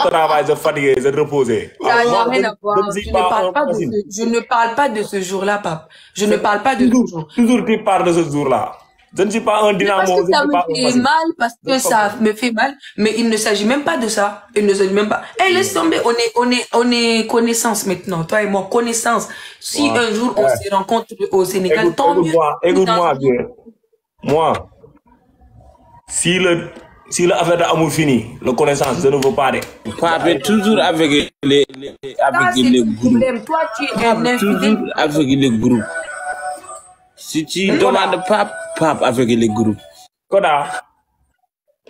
travail, je fatigué, je reposé. Ça n'a rien à voir. Je ne parle pas de ce jour-là, pape. Je ne parle pas de ce jour. Toujours tu parles de ce jour-là. Je ne suis pas un dynamo. Parce que ça me fait mal, parce que ça me fait mal, mais il ne s'agit même pas de ça. Il ne s'agit même pas. Eh, laisse tomber, on est connaissance maintenant, toi et moi, connaissance. Si un jour on se rencontre au Sénégal, tant mieux. Écoute-moi bien. Moi, si l'affaire d'amour fini, la connaissance, je ne veux pas. Pape est toujours avec les groupes. Toi, tu es toujours avec les groupes. Si tu demandes Pape avec les groupes. Koda.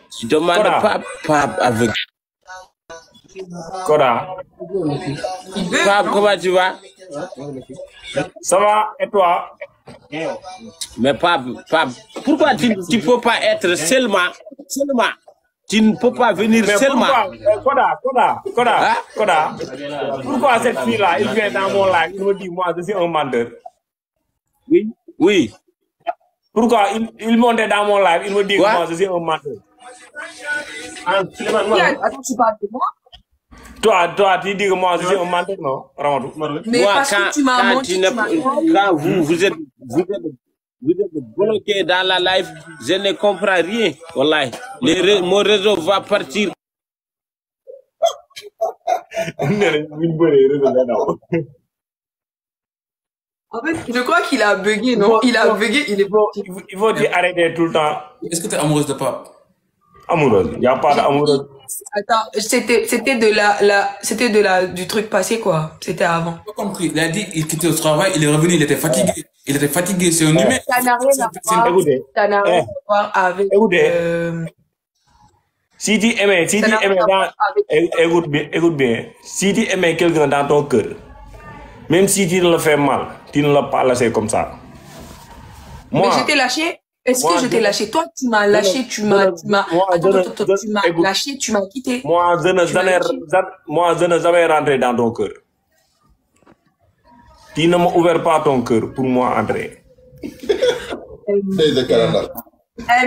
Si tu demandes Pape avec. Koda. Pape, comment tu vas? Ça va, et toi? Mais Pape, pourquoi tu ne peux pas être seulement? Tu ne peux pas venir seulement. Koda. Pourquoi cette fille-là, elle vient dans mon live, il me dit, moi, je suis un menteur. Oui. Pourquoi il montait dans mon live, il me dit, moi, je suis un menteur. Attends, tu parles de moi? Toi, tu dis que moi, je suis un menteur, non? Mais moi, parce que tu m'as menti, quand vous êtes bloqué dans la live, je ne comprends rien. Wallahi. Mon réseau va partir. En fait, je crois qu'il a bugué, non? Il a bugué, il est bon. Il faut dire arrêter tout le temps. Est-ce que tu es amoureuse de Pape? Amoureuse. Il n'y a pas d'amoureuse. Attends, c'était du truc passé, quoi. C'était avant. J'ai pas compris. Il a dit, il quittait le travail, il est revenu, il était fatigué. Il était fatigué, c'est un humain. Ça n'a rien à voir avec... Si tu aimais, écoute bien, si tu aimais quelqu'un dans ton cœur, même si tu le fais mal, tu ne l'as pas lâché comme ça. Moi, mais je t'ai lâché. Est-ce que je t'ai lâché? Toi, tu m'as lâché, tu m'as lâché, tu m'as quitté. Moi, je n'ai jamais rentré dans ton cœur. Tu ne m'as ouvert pas ton cœur pour moi, André.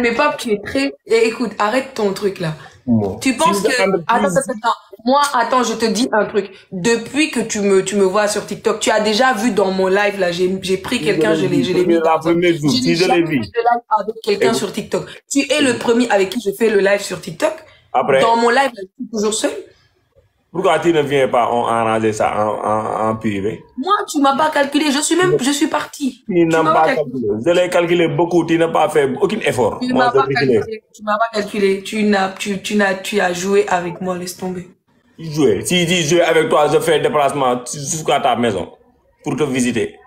Mais Pape, tu es très... Écoute, arrête ton truc là. Tu penses que... Attends. Moi, attends, je te dis un truc. Depuis que tu me vois sur TikTok, tu as déjà vu dans mon live là, j'ai pris quelqu'un, je l'ai mis. Si je l'ai vu. Fait de live avec quelqu'un sur TikTok. Tu es le premier avec qui je fais le live sur TikTok. Après, dans mon live, je suis toujours seul. Pourquoi tu ne viens pas arranger ça en privé? Moi, tu m'as pas calculé. Je suis parti. Tu n'as pas calculé. Je l'ai calculé beaucoup. Tu n'as pas fait aucun effort. Tu m'as pas calculé. Tu as joué avec moi. Laisse tomber. Jouer. Si tu joues avec toi, je fais un déplacement jusqu'à ta maison pour te visiter.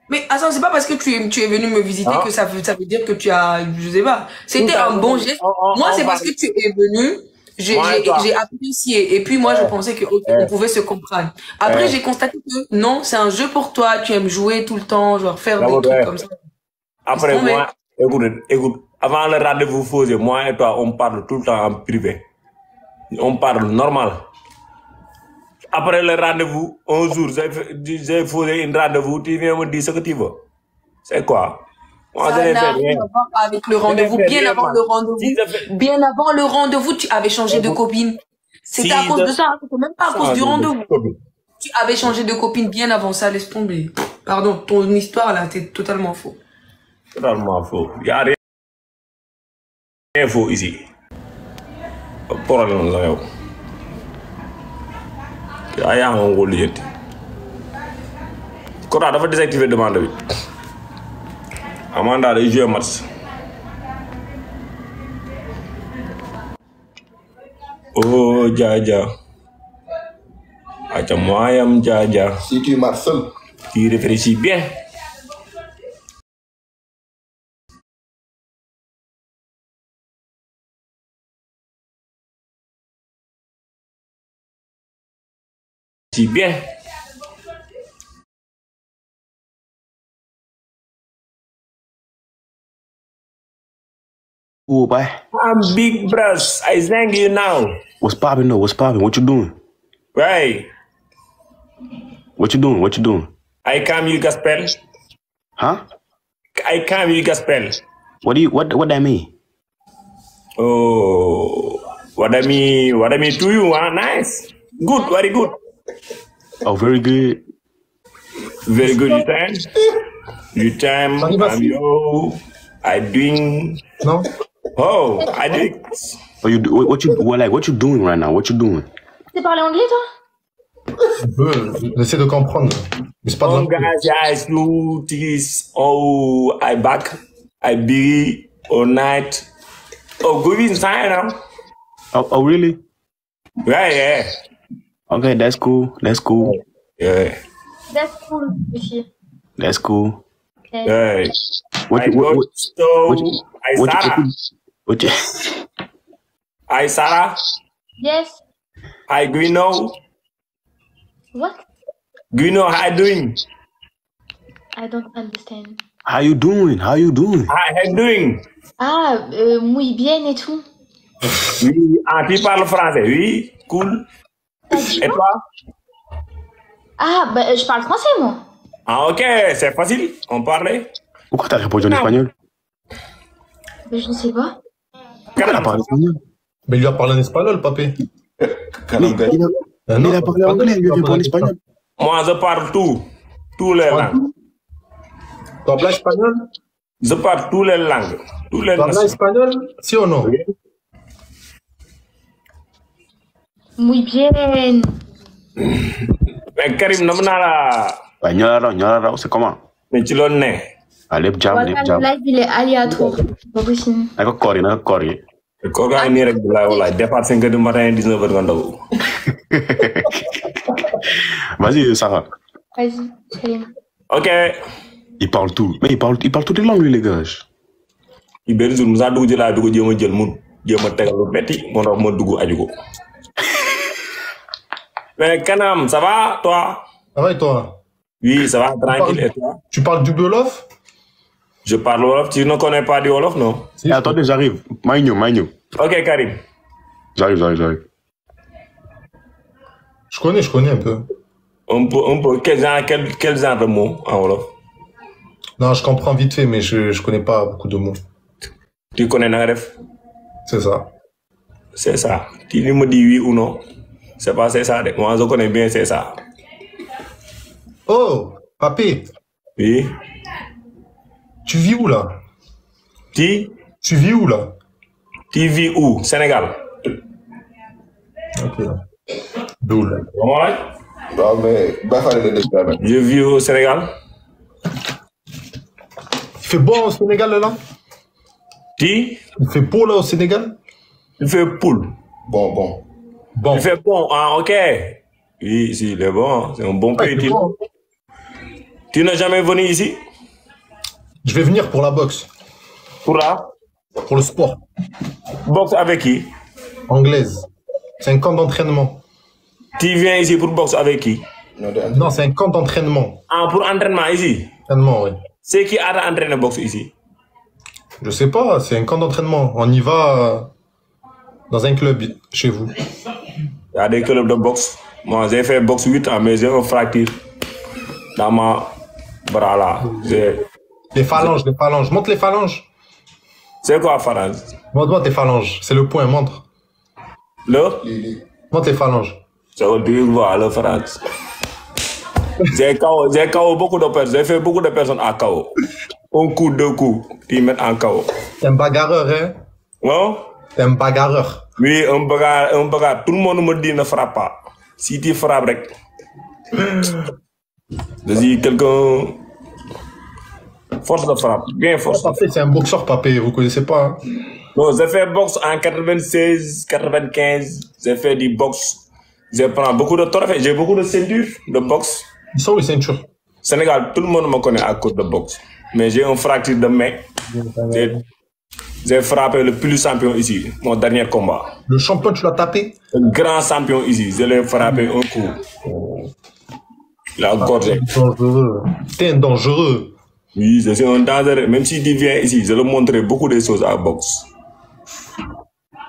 Mais attends, c'est pas parce que tu es venu me visiter que ça veut dire que tu as, je sais pas. C'était un bon geste. Moi, c'est parce que tu es venu. J'ai apprécié. Et puis moi, je pensais que on pouvait se comprendre. Après, j'ai constaté que non, c'est un jeu pour toi. Tu aimes jouer tout le temps, genre faire des trucs comme ça. Après, moi, écoute, avant le rendez-vous posé, moi et toi, on parle tout le temps en privé. On parle normal. Après le rendez-vous, un jour, j'ai posé un rendez-vous, tu viens me dire ce que tu veux. C'est quoi? Moi, ça n'a rien à voir avec le rendez-vous. Bien avant le rendez-vous, tu avais changé de copine. C'était à cause de ça, c'était même pas à cause du rendez-vous. Tu avais changé de copine bien avant ça, laisse tomber. Pardon, ton histoire là, t'es totalement faux. Totalement faux. Il n'y a rien faux ici. Problème là, yow. Yaa ngi ko lijjanti. Kota dafa désactiver demande bi. Amanda day jouer match. Oh Jaja. Acha moyam Jaja. Si tu marches seul, tu réfléchis bien. Si bien. Oh, boy. I'm big bros. I sang you now. What's poppin' though? What's poppin'? What you doing? Right. What you doing? What you doing? I come you gospel. Huh? I come you gospel. What that mean? Oh. What I mean to you, huh? Nice. Good, very good. Oh, very good. Very good, you time. I'm yo. I doing. No. Oh, I did. Oh, what you doing right now? What you doing? Tu parles anglais, toi? J'essaie de comprendre. Mais c'est pas Oh, guys, you this. Oh, I back. I be all night. Oh, good inside now. Oh, really? Yeah. Okay, that's cool. Yeah. That's cool, aussi. That's cool. Yeah. What Hi, Sarah. Yes. Hi, Guino. What? Guino, how you doing? I don't understand. How you doing? Hi, how you doing? Ah, muy bien et tout. Oui, tu parles français, oui, cool. Et toi? Ah, bah, je parle français, moi. Ah, ok, c'est facile, on parlait. Pourquoi t'as répondu en espagnol? Mais je ne sais pas. Pourquoi t'as parlé espagnol? Mais il lui a parlé en espagnol, papé. Il a parlé anglais, il lui a répondu en espagnol. Moi, je parle tous les langues. Tu parles espagnol? Je parle tous les langues. Tu parles espagnol? Si ou non? Muy bien. Mais Karim, non, Ñoraro, c'est comment? mais tu l'en es. Allez, jam. Le live, il est aléatoire. Pas possible. Naka koor yi. Ko ga ni rek la wala départ 5h du matin 19h nga ndaw. Vas-y, Sarah. Vas-y, Salim. OK. Il parle tout. Mais il parle toutes les langues, lui, les gars. Il benn jour musa dugg ci la dugg jema jël mun jema tégal lu metti mo ndax mo dugg aju ko. Mais Kanam, ça va toi? Ça va et toi? Oui, ça va tranquille et toi? Tu parles du Wolof? Je parle Wolof, tu ne connais pas du Wolof, non? Si, attendez, j'arrive. Magno. OK, Karim. J'arrive. Je connais un peu. Un peu. Quel genre de mots en Wolof? Non, je comprends vite fait, mais je connais pas beaucoup de mots. Tu connais Nagaref? C'est ça. C'est ça. Tu me dis oui ou non? C'est pas c'est ça. Moi, je connais bien c'est ça. Oh, papé. Oui. Tu vis où là? Tu vis où là? Tu vis où? Sénégal. Ok. D'où là? Non, mais je vis au Sénégal. Il fait bon au Sénégal là? Il fait beau là au Sénégal? Il fait poule. Bon. Il fait bon, ah ok. Oui, si, il est bon. C'est un bon pays. Bon. Tu n'es jamais venu ici? Je vais venir pour la boxe. Pour la? Pour le sport. Boxe avec qui? Anglaise. C'est un camp d'entraînement. Tu viens ici pour boxe avec qui? Non, c'est un camp d'entraînement. Ah, pour entraînement ici? Entraînement, oui. C'est qui a entraîné boxe ici? Je sais pas, c'est un camp d'entraînement. On y va dans un club chez vous. Il y a des clubs de boxe. Moi, j'ai fait boxe 8 ans, mais j'ai une fracture dans ma bras là. Les phalanges. Montre les phalanges. C'est quoi phalange? Montre-moi tes phalanges. C'est le point, montre. Montre les phalanges. C'est le but, le phalange. J'ai KO beaucoup de personnes. J'ai fait beaucoup de personnes à KO. Un coup, 2 coups, ils mettent en KO. T'es un bagarreur, hein? Non? T'es un bagarreur. Oui, un bagarre. Tout le monde me dit ne frappe pas. Si tu frappes, je dis quelqu'un. Force de frappe, bien force. Papé, c'est un boxeur, papé, vous connaissez pas, hein? Non, j'ai fait boxe en 96, 95. J'ai fait du boxe. J'ai pris beaucoup de trophées. J'ai beaucoup de ceintures de boxe. Ils sont où les ceintures? Sénégal, tout le monde me connaît à cause de boxe. Mais j'ai un fracture de main. J'ai frappé le plus champion ici, mon dernier combat. Le champion, tu l'as tapé? Le grand champion ici, je l'ai frappé un coup. Il a gorgé. T'es un dangereux. Oui, je suis un dangereux. Même si tu viens ici, je vais montrer beaucoup de choses à boxe.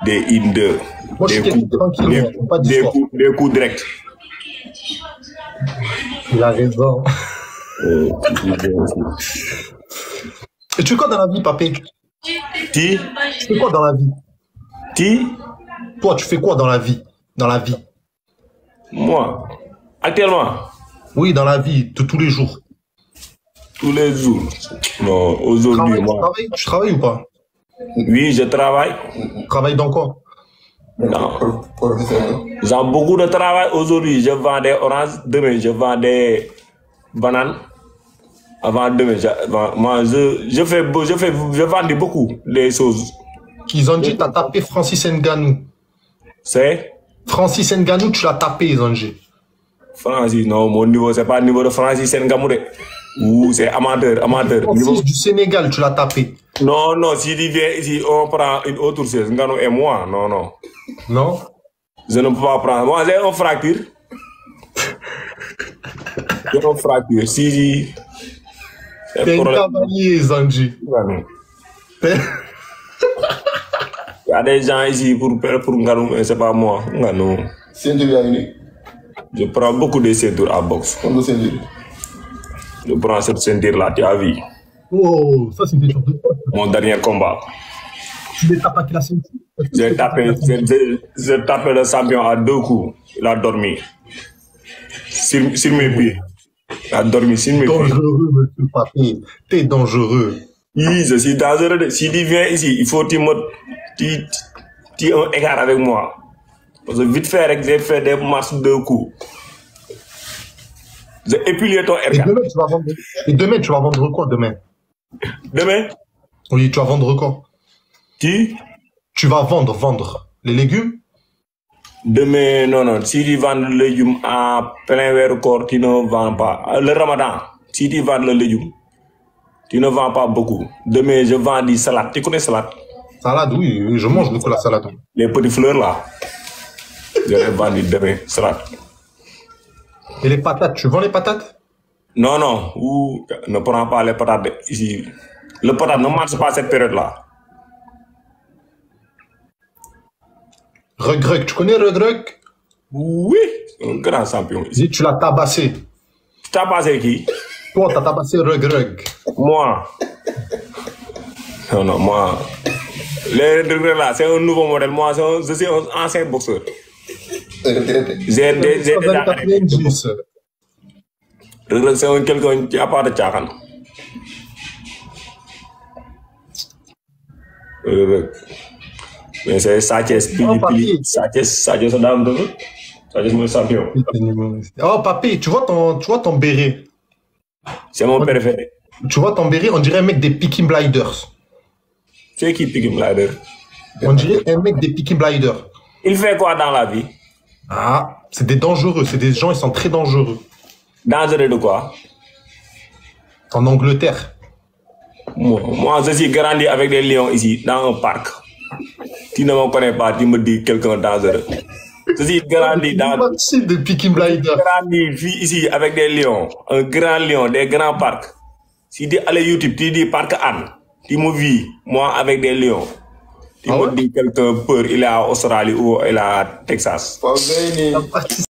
Des in-deux. Moi, je suis tranquille, des coups directs. Il a raison. Et tu fais quoi dans la vie, papé? Tu fais quoi dans la vie? Toi, tu fais quoi dans la vie? Dans la vie? Moi, actuellement? Oui, dans la vie de tous les jours. Tous les jours? Non, aujourd'hui, moi. Tu travailles ou pas? Oui, je travaille. Tu travailles dans quoi? Non. J'ai beaucoup de travail aujourd'hui. Je vends des oranges. Demain, je vends des bananes. Avant demain, je vends beaucoup de choses. Ils ont dit, tu as tapé Francis Ngannou. C'est? Francis Ngannou, tu l'as tapé, Zanji. Francis, non, mon niveau, c'est pas le niveau de Francis Ngannou. Ou c'est amateur. Francis niveau... du Sénégal, tu l'as tapé. Non, s'il vient ici, on prend une autre chose. Ngannou et moi, non. Non? Je ne peux pas prendre. Moi, j'ai une fracture. Si. T'es un cavalier, Zanji. Il y a des gens ici pour Ngannou, mais c'est pas moi. Ngannou. Je prends beaucoup de ceintures à boxe. Je prends cette ceinture-là, tu as vu. Oh, ça c'est des choses de quoi? Mon dernier combat. Tu l'as tapé la ceinture? J'ai tapé le champion à 2 coups. Il a dormi. Sur mes pieds. Il a dormi sur mes pieds. Dangereux, monsieur Papé. T'es dangereux. Oui, je suis dangereux. Si tu viens ici, il faut que tu un écart avec moi. Parce que vite fait, j'ai fait des marches 2 coups. J'ai épilé ton écart. Et demain, tu vas vendre quoi demain? Demain? Oui, tu vas vendre quoi? Qui? Tu vas vendre les légumes? Demain, non. Si tu vends le légume à plein corps, tu ne vends pas. Le ramadan, si tu vends le légume, tu ne vends pas beaucoup. Demain, je vends des salades. Tu connais salade? Salade, oui, je mange beaucoup la salade. Les petites fleurs là. Je les vends demain, salade. Et les patates, tu vends les patates? Non. Ou ne prends pas les patates ici. Le patate ne marche pas à cette période-là. Rug, tu connais Rug? Oui, un grand champion. Ici, tu l'as tabassé. Tu t'as tabassé qui? Toi, t'as tabassé Rug. Moi? Non, moi. Les Rug là, c'est un nouveau modèle. Moi, je suis un ancien boxeur. J'ai déjà Rug, c'est quelqu'un qui n'a pas de tchakan. Mais c'est Sathies, Pili. Sathies, c'est dame de Sathies, mon champion. Oh, papy, tu vois ton béret? C'est mon préféré. Tu vois ton béret, on dirait un mec des Peaky Blinders. C'est qui Peaky Blinders? On dirait un mec des Peaky Blinders. Il fait quoi dans la vie? Ah, c'est des dangereux, c'est des gens, ils sont très dangereux. Dangereux de quoi? En Angleterre. Moi, je suis grandi avec des lions ici, dans un parc. Tu ne me connais pas, tu me dis quelqu'un dangereux. Je suis grandi dans... de Peaky Blinders. Grandi ici avec des lions, un grand lion, des grands parcs. Si tu allais YouTube, tu dis Parc Anne. Tu me vis, moi, avec des lions. Tu me dis quelqu'un peur, il est à Australie ou il est à Texas.